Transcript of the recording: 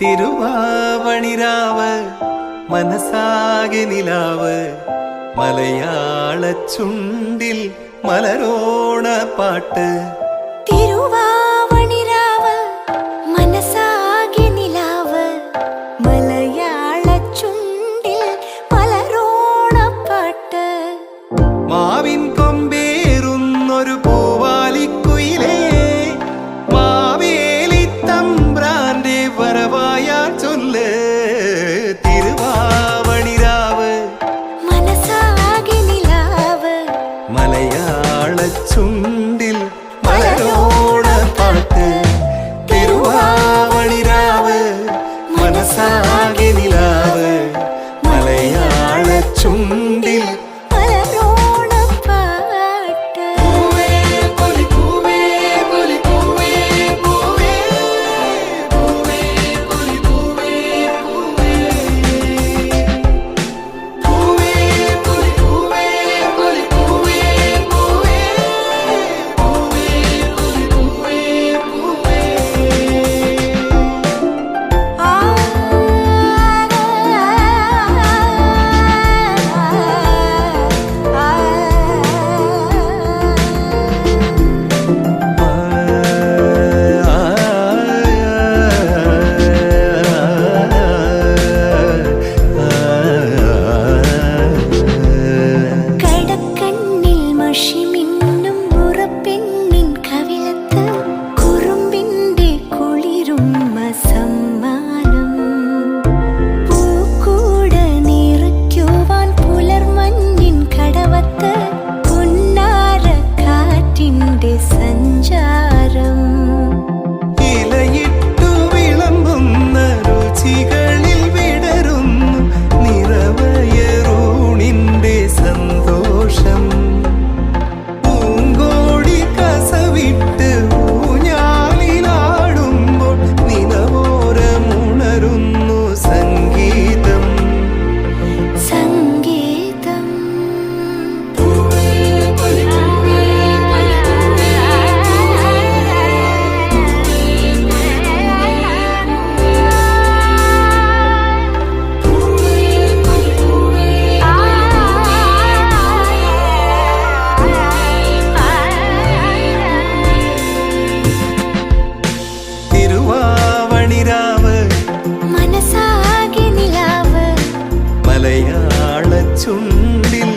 തിരുവാവണിരാവ് മനസാകെ നിലാവ് മലയാള ചുണ്ടിൽ മലരോണ പാട്ട്. തിരുവാവണിരാവ് മനസാകെ നിലാവ് മലയാള ചുണ്ടിൽ മലരോണ പാട്ട്. മാവിൻ കൊമ്പേറുന്നൊരു പൂവാലിക്കുയിലേ മാവേലി തമ്പ്രാന്റെ വരവായാ ചൊല്ല്. തിരുവാവണിരാവ് മനസാകെ നിലാവ് മലയാള ചുണ്ടിൽ മലരോണ പാട്ട്. തിരുവാവണിരാവ് മനസാകെ നിലാവ് മലയാള ചുണ്ടിൽ മലരോണ പാട്ട്. പൂവേ പൊലി പൂവേ പൊലി പൂവേ പൂവേ പൂവേ പൊലി പൂവേ പൂവേ പൂവേ പൊലി പൂവേ പൊലി പൂവേ പൂവേ പൂവേ പൊലി പൂവേ പൂവേ. ആ കടക്കണ്ണിൽ മഷി മിന്നും മുറപ്പെണ്ണിൻ കവിളത്ത് കുറുമ്പിന്റെ കുളിരുമ്മ സമ്മാനം. പൂക്കൂട നിറയ്ക്കുവാൻ പുലർമഞ്ഞിൻ കടവത്ത് പുന്നാര കാറ്റിന്റെ സഞ്ചാരം. ഇലയിട്ടു വിളമ്പുന്ന രുചികളിൽ വിടരുന്നു നിറവയറൂണിന്റെ സന്തോഷം. പൂങ്കോടി കസവിട്ട് ഊഞ്ഞാലിലാടുമ്പോൾ നിലവോരമുണരുന്നു സംഗീതം. സംഗീതം തിരുവാവണിരാവ് മനസാകെ നിലാവ് മലയാള ചുണ്ടിൽ